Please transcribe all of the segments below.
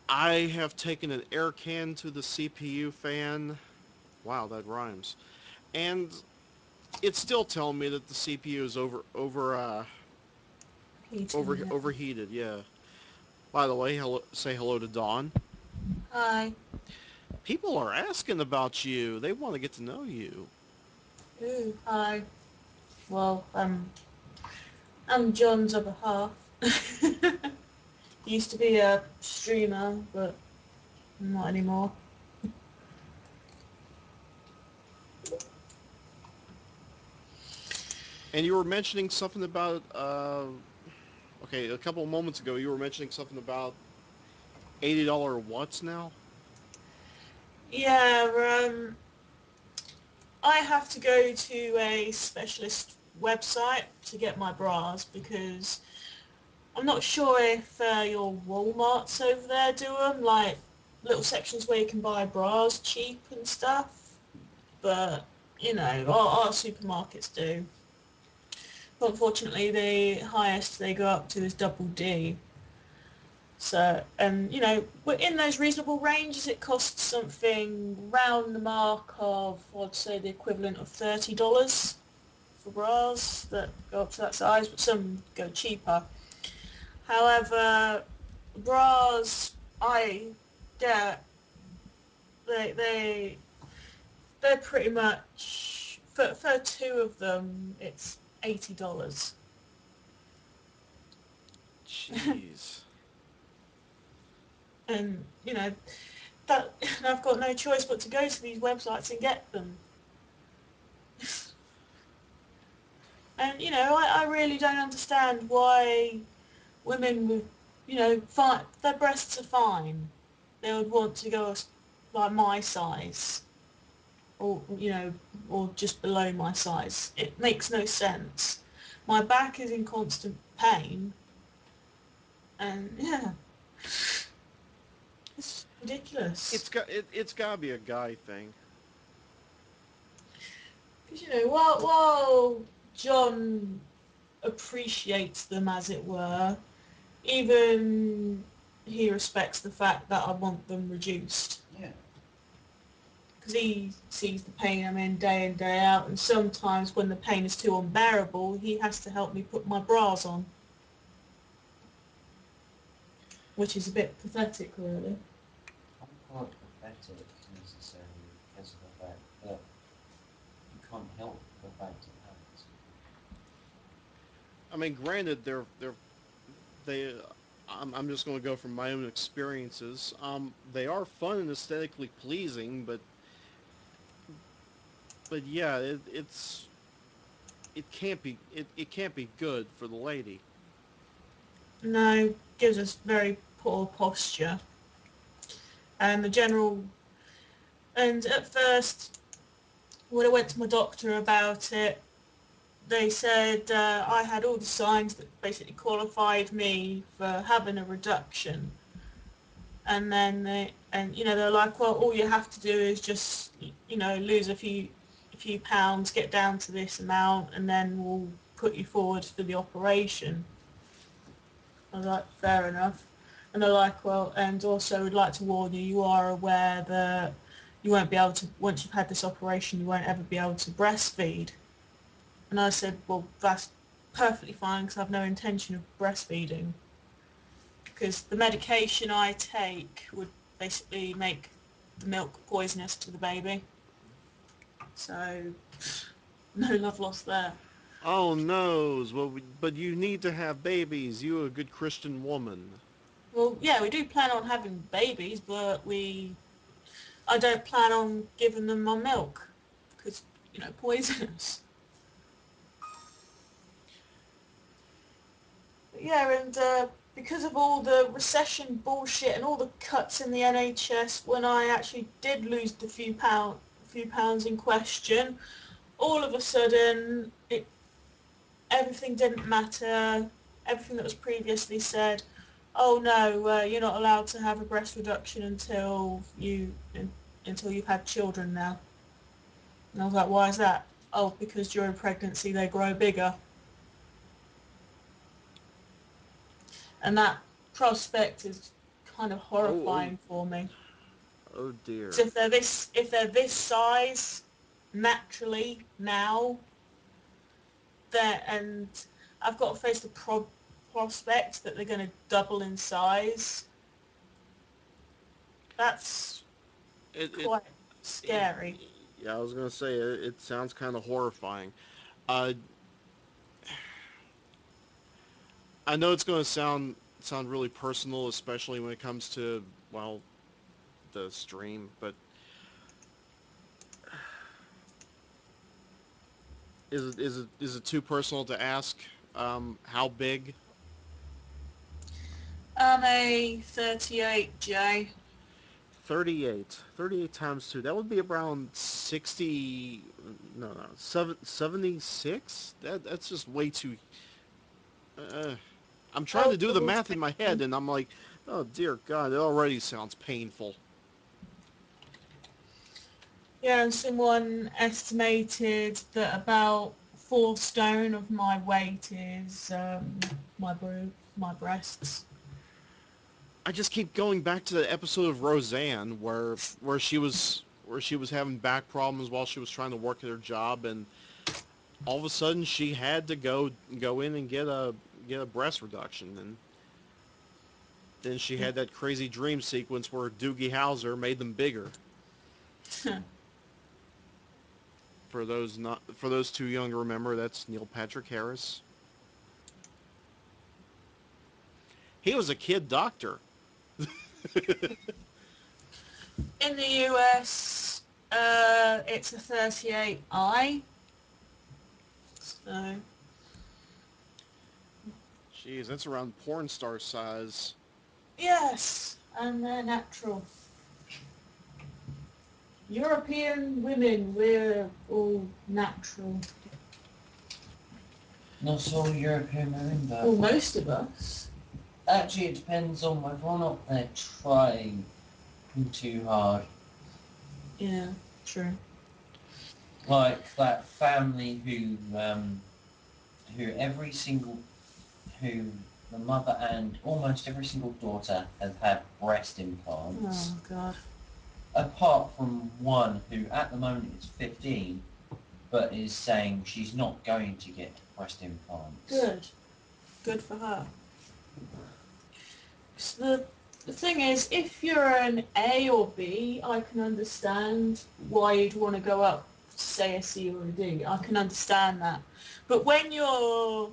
I have taken an air can to the CPU fan. Wow, that rhymes. And it's still telling me that the CPU is Heating, yeah. overheated. Yeah. By the way, say hello to Dawn. Hi. People are asking about you. They want to get to know you. Ooh, hi. Well, I'm John's other half. Used to be a streamer, but not anymore. And you were mentioning something about okay, a couple of moments ago you were mentioning something about $80 what's now? Yeah, I have to go to a specialist website to get my bras because I'm not sure if your Walmarts over there do them, like little sections where you can buy bras cheap and stuff. But, you know, our supermarkets do. But unfortunately, the highest they go up to is double D. So, and, you know, we're in those reasonable ranges. It costs something round the mark of, I'd say, the equivalent of $30 for bras that go up to that size, but some go cheaper. However, bras I get, they they they're pretty much for two of them it's $80. Jeez. And you know that I've got no choice but to go to these websites and get them. And you know I really don't understand why women with their breasts are fine. They would want to go like my size or or just below my size. It makes no sense. My back is in constant pain, and yeah, it's ridiculous. It's got to be a guy thing. Because while John appreciates them, as it were, even he respects the fact that I want them reduced. Yeah. Because he sees the pain I'm in day out, and sometimes when the pain is too unbearable, he has to help me put my bras on, which is a bit pathetic, really. I wouldn't call it pathetic necessarily because of the fact that you can't help the fact it happens. I mean, granted, they. I'm just going to go from my own experiences. They are fun and aesthetically pleasing, but yeah, it can't be good for the lady. No, gives us very poor posture. And the general... And at first, when I went to my doctor about it, they said I had all the signs that basically qualified me for having a reduction. And then they're like, well, all you have to do is just lose a few pounds, get down to this amount, and then we'll put you forward for the operation. I was like, fair enough. And they're like, well, and also we'd like to warn you, you are aware that you won't be able to, once you've had this operation, you won't ever be able to breastfeed. And I said, well, that's perfectly fine because I have no intention of breastfeeding. Because the medication I take would basically make the milk poisonous to the baby. So, no love lost there. Oh no! Well, but you need to have babies. You a good Christian woman. Well, yeah, we do plan on having babies, but I don't plan on giving them my milk because, poisonous. But yeah, and because of all the recession bullshit and all the cuts in the NHS, when I actually did lose the few pounds in question, all of a sudden, everything didn't matter. Everything that was previously said, oh no, you're not allowed to have a breast reduction until you've had children now. And I was like, why is that? Oh, because during pregnancy they grow bigger. And that prospect is kind of Oh, horrifying for me. oh dear. So if they're this size naturally now, and I've got to face the prospect that they're going to double in size, that's It, it, quite it scary. yeah, I was gonna say it sounds kind of horrifying. Uh, I know it's gonna sound really personal, especially when it comes to well the stream, but is it too personal to ask how big? I'm a 38J. 38 times 2, that would be around 60, no, 76. That's just way too uh, I'm trying Oh, to do the double math in my head, taken. and I'm like, oh dear God, it already sounds painful. Yeah, and someone estimated that about 4 stone of my weight is my breasts. I just keep going back to the episode of Roseanne where she was having back problems while she was trying to work at her job, and all of a sudden she had to go in and get a breast reduction, and then she had that crazy dream sequence where Doogie Howser made them bigger. For those too young to remember, that's Neil Patrick Harris. He was a kid doctor. In the US, it's a 38I. So, Jeez, that's around porn star size. yes, and they're natural. European women, we're all natural. Not all European women, but Well, most of us. actually it depends on whether or not they're trying too hard. Yeah, true. Like that family who every single, who the mother and almost every single daughter has had breast implants, Oh, God. apart from one who at the moment is 15, but is saying she's not going to get breast implants. Good. Good for her. So the thing is, if you're an A or B, I can understand why you'd want to go up to, say, a C or a D. I can understand that. But when you're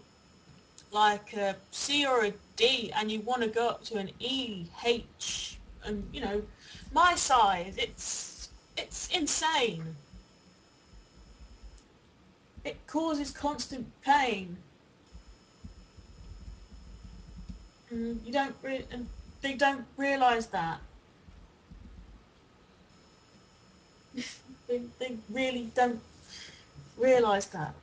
like a C or a D and you want to go up to an E, H, and, my size, it's insane. It causes constant pain. And and they don't realise that. They really don't realise that.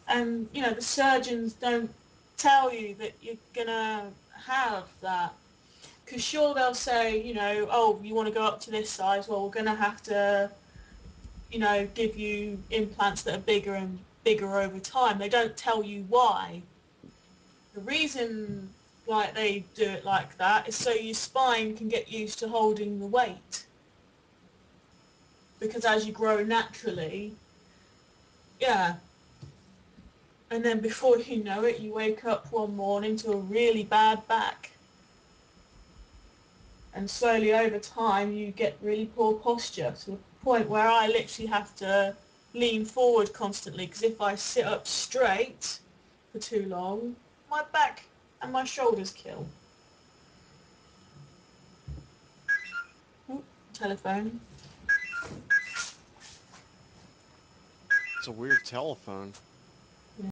And, the surgeons don't tell you that you're going to have that. Because sure, they'll say, oh, you want to go up to this size? Well, we're going to have to, give you implants that are bigger and bigger over time. They don't tell you why. The reason like they do it like that is so your spine can get used to holding the weight. Because as you grow naturally, yeah, and then before you know it, you wake up one morning to a really bad back. And slowly over time, you get really poor posture to the point where I literally have to lean forward constantly, because if I sit up straight for too long, my back and my shoulders kill. Oh, telephone. It's a weird telephone.